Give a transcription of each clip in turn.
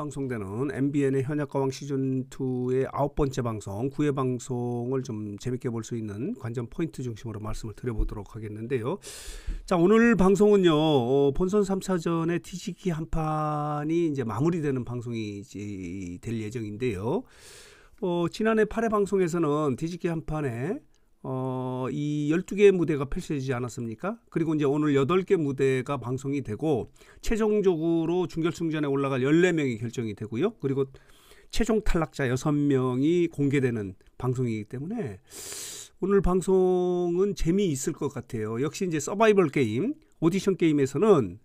방송되는 MBN의 현역가왕 시즌2의 9번째 방송, 9회 방송을 좀 재밌게 볼 수 있는 관전 포인트 중심으로 말씀을 드려보도록 하겠는데요. 자, 오늘 방송은요, 본선 3차전의 뒤집기 한 판이 이제 마무리되는 방송이 될 예정인데요. 지난해 8회 방송에서는 뒤집기 한 판에 이 12개의 무대가 펼쳐지지 않았습니까? 그리고 이제 오늘 8개 무대가 방송이 되고 최종적으로 준결승전에 올라갈 14명이 결정이 되고요. 그리고 최종 탈락자 6명이 공개되는 방송이기 때문에 오늘 방송은 재미있을 것 같아요. 역시 이제 서바이벌 게임, 오디션 게임에서는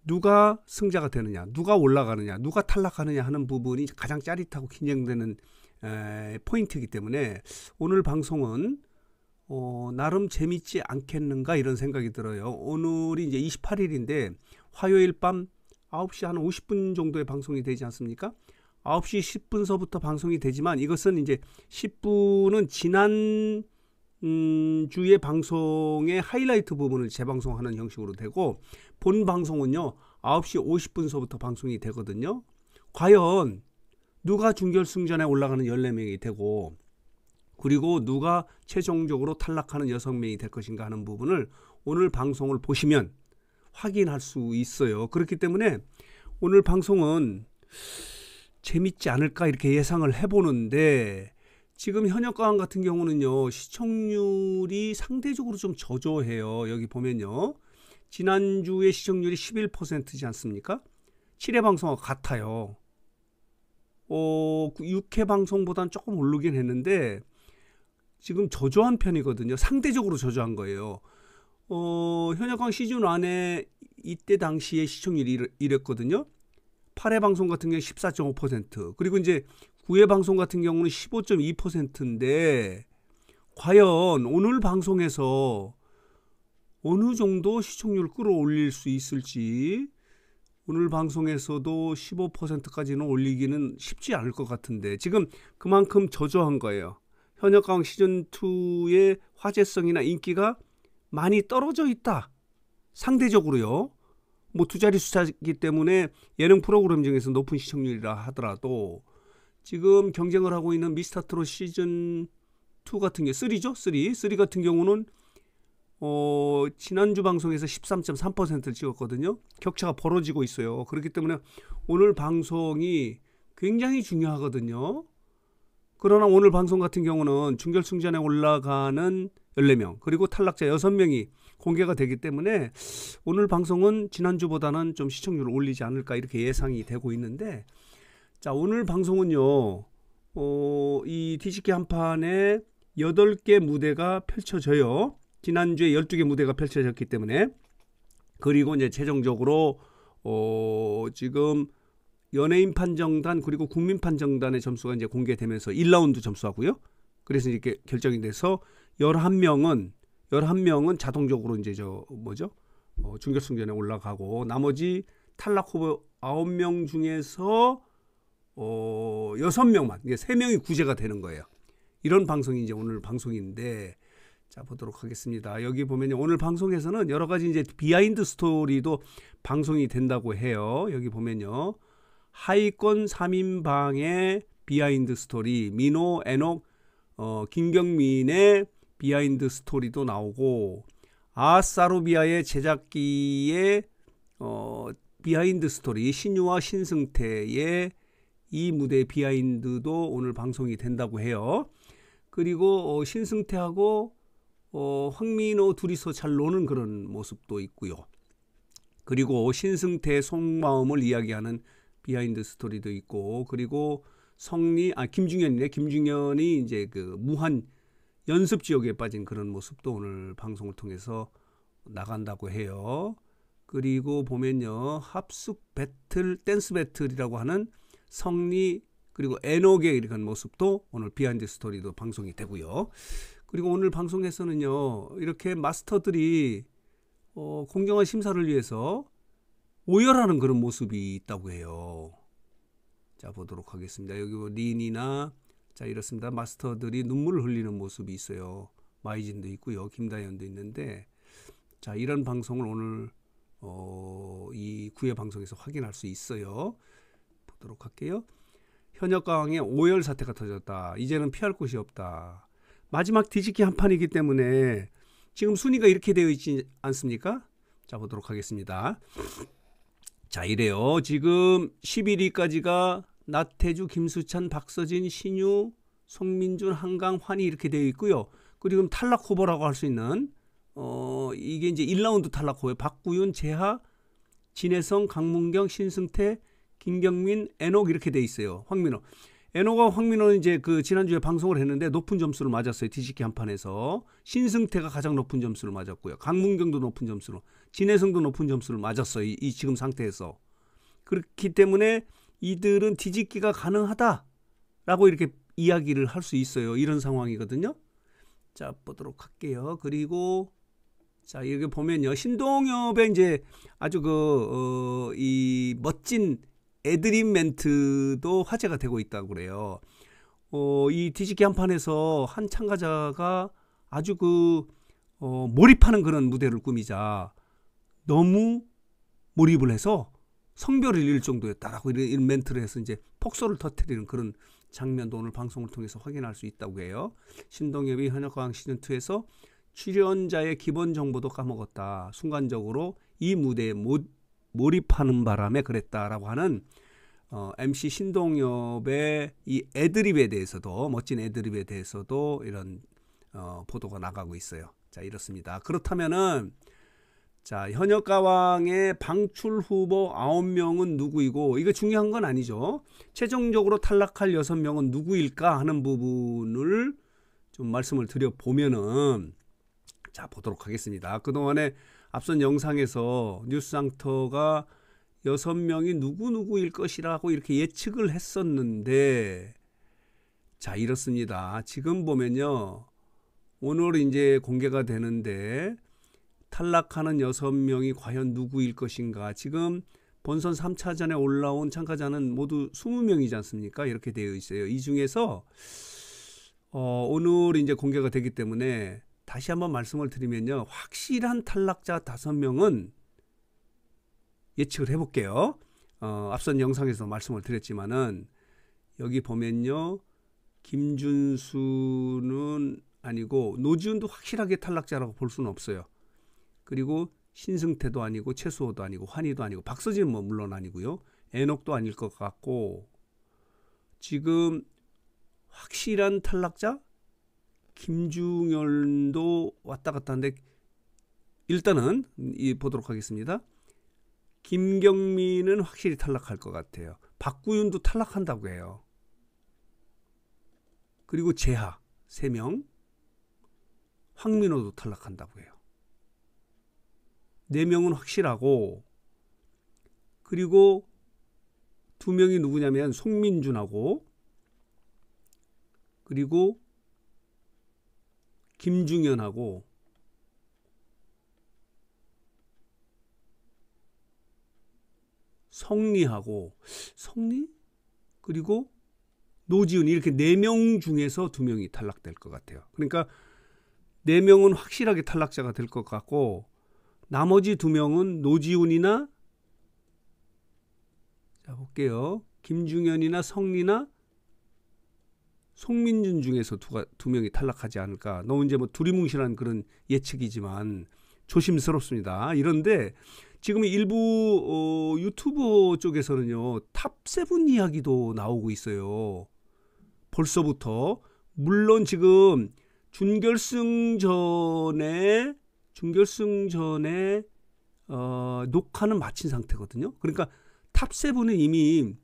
누가 승자가 되느냐, 누가 올라가느냐, 누가 탈락하느냐 하는 부분이 가장 짜릿하고 긴장되는 포인트이기 때문에 오늘 방송은 나름 재밌지 않겠는가 이런 생각이 들어요. 오늘이 이제 28일인데 화요일 밤 9시 한 50분 정도의 방송이 되지 않습니까? 9시 10분서부터 방송이 되지만 이것은 이제 10분은 지난 주의 방송의 하이라이트 부분을 재방송하는 형식으로 되고 본 방송은요 9시 50분서부터 방송이 되거든요. 과연 누가 준결승전에 올라가는 14명이 되고 그리고 누가 최종적으로 탈락하는 6명이 될 것인가 하는 부분을 오늘 방송을 보시면 확인할 수 있어요. 그렇기 때문에 오늘 방송은 재밌지 않을까 이렇게 예상을 해보는데 지금 현역가왕 같은 경우는요 시청률이 상대적으로 좀 저조해요. 여기 보면요 지난주에 시청률이 11%지 않습니까? 7회 방송과 같아요. 6회 방송보다는 조금 오르긴 했는데 지금 저조한 편이거든요. 상대적으로 저조한 거예요. 현역가왕 시즌 1에 이때 당시에 시청률이 이랬거든요. 8회 방송 같은 경우는 14.5%, 그리고 이제 9회 방송 같은 경우는 15.2%인데 과연 오늘 방송에서 어느 정도 시청률을 끌어올릴 수 있을지, 오늘 방송에서도 15%까지는 올리기는 쉽지 않을 것 같은데 지금 그만큼 저조한 거예요. 현역가왕 시즌2의 화제성이나 인기가 많이 떨어져 있다. 상대적으로요. 뭐 두 자리 숫자이기 때문에 예능 프로그램 중에서 높은 시청률이라 하더라도 지금 경쟁을 하고 있는 미스터트롯 시즌2 같은 게 3죠? 3 같은 경우는 지난주 방송에서 13.3%를 찍었거든요. 격차가 벌어지고 있어요. 그렇기 때문에 오늘 방송이 굉장히 중요하거든요. 그러나 오늘 방송 같은 경우는 준결승전에 올라가는 14명 그리고 탈락자 6명이 공개가 되기 때문에 오늘 방송은 지난주보다는 좀 시청률을 올리지 않을까 이렇게 예상이 되고 있는데, 자, 오늘 방송은요 이 뒤집기 한 판에 8개 무대가 펼쳐져요. 지난주에 12개 무대가 펼쳐졌기 때문에. 그리고 이제 최종적으로 지금 연예인 판정단 그리고 국민 판정단의 점수가 이제 공개되면서 1라운드 점수하고요. 그래서 이렇게 결정이 돼서 11명은 자동적으로 이제 준결승전에 올라가고 나머지 탈락 후보 9명 중에서 6명만, 3명이 구제가 되는 거예요. 이런 방송이 이제 오늘 방송인데, 자, 보도록 하겠습니다. 여기 보면 오늘 방송에서는 여러 가지 이제 비하인드 스토리도 방송이 된다고 해요. 여기 보면요. 하위권 3인방의 비하인드 스토리, 민호, 애녹, 김경민의 비하인드 스토리도 나오고, 아싸루비아의 제작기의 비하인드 스토리, 신유와 신승태의 이 무대의 비하인드도 오늘 방송이 된다고 해요. 그리고 신승태하고 황민호 둘이서 잘 노는 그런 모습도 있고요. 그리고 신승태의 속마음을 이야기하는 비하인드 스토리도 있고, 그리고 김중현이 이제 그 무한 연습 지옥에 빠진 그런 모습도 오늘 방송을 통해서 나간다고 해요. 그리고 보면요, 합숙 배틀, 댄스 배틀이라고 하는 성리 그리고 애녹의 이런 모습도 오늘 비하인드 스토리도 방송이 되고요. 그리고 오늘 방송에서는요, 이렇게 마스터들이 공정한 심사를 위해서 오열하는 그런 모습이 있다고 해요. 자, 보도록 하겠습니다. 여기 린이나, 자, 이렇습니다. 마스터들이 눈물을 흘리는 모습이 있어요. 마이진도 있고요. 김다현도 있는데, 자, 이런 방송을 오늘 이 9회 방송에서 확인할 수 있어요. 보도록 할게요. 현역가왕에 오열 사태가 터졌다. 이제는 피할 곳이 없다. 마지막 뒤집기 한 판이기 때문에 지금 순위가 이렇게 되어 있지 않습니까? 자, 보도록 하겠습니다. 자, 이래요. 지금 11위까지가 나태주, 김수찬, 박서진, 신유, 송민준, 한강, 환희 이렇게 되어 있고요. 그리고 탈락 후보라고 할 수 있는 이게 이제 1라운드 탈락 후보예요. 박구윤, 재하, 진혜성, 강문경, 신승태, 김경민, 에녹 이렇게 돼 있어요. 황민호. 에녹과 황민호는 이제 그 지난주에 방송을 했는데 높은 점수를 맞았어요. 뒤집기 한 판에서. 신승태가 가장 높은 점수를 맞았고요. 강문경도 높은 점수로. 진혜성도 높은 점수를 맞았어요. 이 지금 상태에서. 그렇기 때문에 이들은 뒤집기가 가능하다라고 이렇게 이야기를 할 수 있어요. 이런 상황이거든요. 자, 보도록 할게요. 그리고 자, 여기 보면요. 신동엽의 이제 아주 이 멋진 애드립 멘트도 화제가 되고 있다고 그래요. 이 뒤집기 한 판에서 한 참가자가 아주 몰입하는 그런 무대를 꾸미자 너무 몰입을 해서 성별을 잃을 정도였다라고 이런 멘트를 해서 이제 폭소를 터뜨리는 그런 장면도 오늘 방송을 통해서 확인할 수 있다고 해요. 신동엽이 현역가왕 시즌2에서 출연자의 기본 정보도 까먹었다. 순간적으로 이 무대에 몰입하는 바람에 그랬다라고 하는 MC 신동엽의 이 애드립에 대해서도 멋진 애드립에 대해서도 이런 보도가 나가고 있어요. 자, 이렇습니다. 그렇다면은 자, 현역가왕의 방출 후보 9명은 누구이고 이거 중요한 건 아니죠. 최종적으로 탈락할 6명은 누구일까 하는 부분을 좀 말씀을 드려보면은 자, 보도록 하겠습니다. 그동안에 앞선 영상에서 뉴스상터가 6명이 누구일 것이라고 이렇게 예측을 했었는데 자, 이렇습니다. 지금 보면요. 오늘 이제 공개가 되는데 탈락하는 6명이 과연 누구일 것인가. 지금 본선 3차전에 올라온 참가자는 모두 20명이지 않습니까? 이렇게 되어 있어요. 이 중에서 오늘 이제 공개가 되기 때문에 다시 한번 말씀을 드리면요. 확실한 탈락자 5명은 예측을 해볼게요. 앞선 영상에서 말씀을 드렸지만은 여기 보면요. 김준수는 아니고 노지훈도 확실하게 탈락자라고 볼 수는 없어요. 그리고 신승태도 아니고 최수호도 아니고 환희도 아니고 박서진은 뭐 물론 아니고요. 에녹도 아닐 것 같고 지금 확실한 탈락자 김중현도 왔다 갔다 하는데 일단은 보도록 하겠습니다. 김경민은 확실히 탈락할 것 같아요. 박구윤도 탈락한다고 해요. 그리고 재하 3명, 황민호도 탈락한다고 해요. 4명은 확실하고 그리고 2명이 누구냐면 송민준하고 그리고 김중현하고 성리 그리고 노지훈 이렇게 4명 중에서 2명이 탈락될 것 같아요. 그러니까 4명은 확실하게 탈락자가 될 것 같고 나머지 2명은 노지훈이나 자 볼게요. 김중현이나 성리나 송민준 중에서 2명이 탈락하지 않을까. 너무 이제 뭐 두리뭉실한 그런 예측이지만 조심스럽습니다. 이런데 지금 일부 유튜버 쪽에서는요. 탑7 이야기도 나오고 있어요. 벌써부터. 물론 지금 준결승 전에 녹화는 마친 상태거든요. 그러니까 탑7은 이미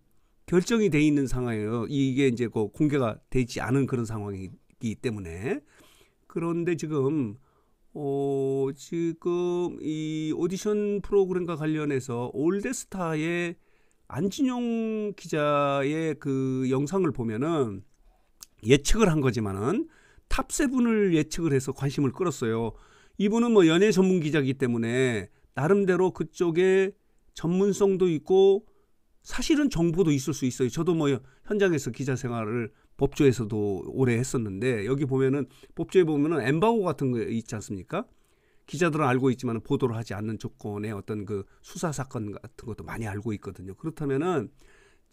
결정이 돼 있는 상황이에요. 이게 이제 공개가 되지 않은 그런 상황이기 때문에. 그런데 지금 이 오디션 프로그램과 관련해서 올드스타의 안진용 기자의 그 영상을 보면은 예측을 한 거지만은 탑7을 예측을 해서 관심을 끌었어요. 이분은 뭐 연예 전문 기자이기 때문에 나름대로 그쪽에 전문성도 있고 사실은 정보도 있을 수 있어요. 저도 뭐 현장에서 기자 생활을 법조에서도 오래 했었는데 여기 보면은 법조에 보면은 엠바고 같은 거 있지 않습니까? 기자들은 알고 있지만 보도를 하지 않는 조건의 어떤 그 수사 사건 같은 것도 많이 알고 있거든요. 그렇다면은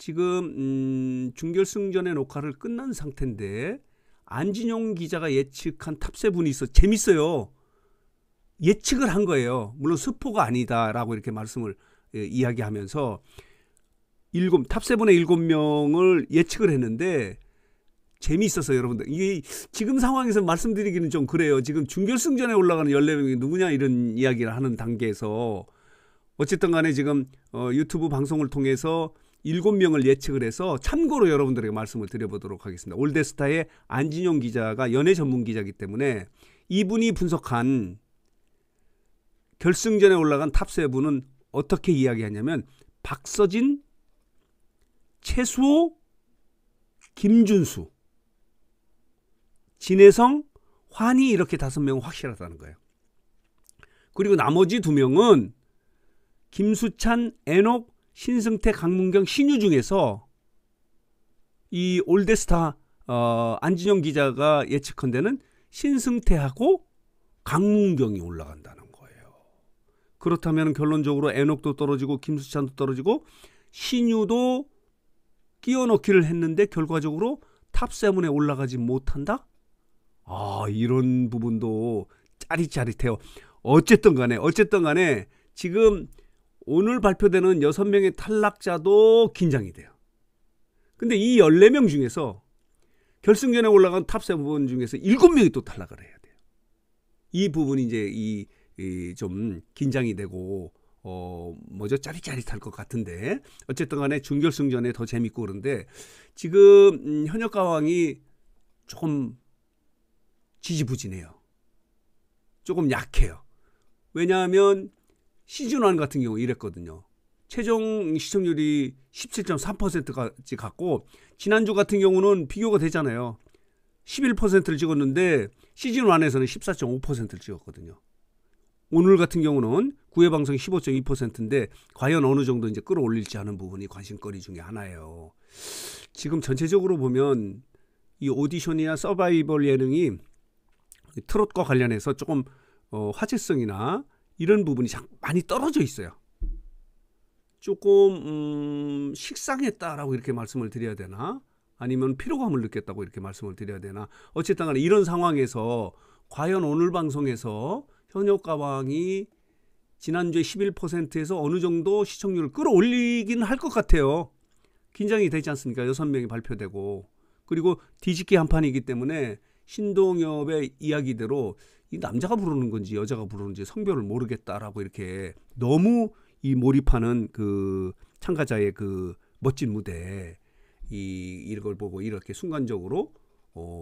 지금 준결승전의 녹화를 끝난 상태인데 안진용 기자가 예측한 탑7이 있어. 재밌어요. 예측을 한 거예요. 물론 스포가 아니다라고 이렇게 말씀을 이야기하면서 탑7의 7명을 예측을 했는데 재미있었어요, 여러분들. 이게 지금 상황에서 말씀드리기는 좀 그래요. 지금 준결승전에 올라가는 14명이 누구냐 이런 이야기를 하는 단계에서 어쨌든 간에 지금 유튜브 방송을 통해서 7명을 예측을 해서 참고로 여러분들에게 말씀을 드려보도록 하겠습니다. 올데스타의 안진용 기자가 연예 전문 기자이기 때문에 이분이 분석한 결승전에 올라간 탑7은 어떻게 이야기하냐면 박서진, 최수호, 김준수, 진혜성, 환희 이렇게 5명은 확실하다는 거예요. 그리고 나머지 2명은 김수찬, 에녹, 신승태, 강문경, 신유 중에서 이 올데스타 안진영 기자가 예측한 데는 신승태하고 강문경이 올라간다는 거예요. 그렇다면 결론적으로 에녹도 떨어지고 김수찬도 떨어지고 신유도 끼워넣기를 했는데 결과적으로 탑7에 올라가지 못한다? 이런 부분도 짜릿짜릿해요. 어쨌든 간에 지금 오늘 발표되는 6명의 탈락자도 긴장이 돼요. 근데 이 14명 중에서 결승전에 올라간 탑7 중에서 7명이 또 탈락을 해야 돼요. 이 부분이 이제 좀 긴장이 되고 짜릿짜릿할 것 같은데 어쨌든 간에 준결승전에 더 재밌고 그런데 지금 현역 가왕이 조금 지지부진해요. 조금 약해요. 왜냐하면 시즌1 같은 경우 이랬거든요. 최종 시청률이 17.3%까지 갔고 지난주 같은 경우는 비교가 되잖아요. 11%를 찍었는데 시즌1에서는 14.5%를 찍었거든요. 오늘 같은 경우는 9회 방송이 15.2%인데 과연 어느 정도 이제 끌어올릴지 하는 부분이 관심거리 중에 하나예요. 지금 전체적으로 보면 이 오디션이나 서바이벌 예능이 트롯과 관련해서 조금 화제성이나 이런 부분이 많이 떨어져 있어요. 조금 식상했다라고 이렇게 말씀을 드려야 되나? 아니면 피로감을 느꼈다고 이렇게 말씀을 드려야 되나? 어쨌든 간에 이런 상황에서 과연 오늘 방송에서 현역 가왕이 지난주에 11%에서 어느 정도 시청률을 끌어올리긴 할 것 같아요. 긴장이 되지 않습니까? 6명이 발표되고. 그리고 뒤집기 한 판이기 때문에 신동엽의 이야기대로 이 남자가 부르는 건지 여자가 부르는지 성별을 모르겠다라고 이렇게 너무 이 몰입하는 그 참가자의 그 멋진 무대 이걸 보고 이렇게 순간적으로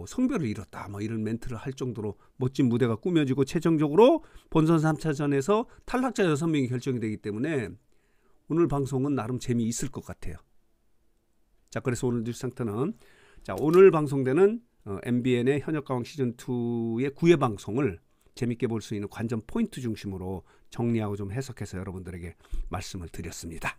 성별을 잃었다 뭐 이런 멘트를 할 정도로 멋진 무대가 꾸며지고 최종적으로 본선 3차전에서 탈락자 6명이 결정이 되기 때문에 오늘 방송은 나름 재미있을 것 같아요. 자, 그래서 오늘 뉴스 상태는 오늘 방송되는 MBN의 현역가왕 시즌2의 9회 방송을 재밌게 볼 수 있는 관전 포인트 중심으로 정리하고 좀 해석해서 여러분들에게 말씀을 드렸습니다.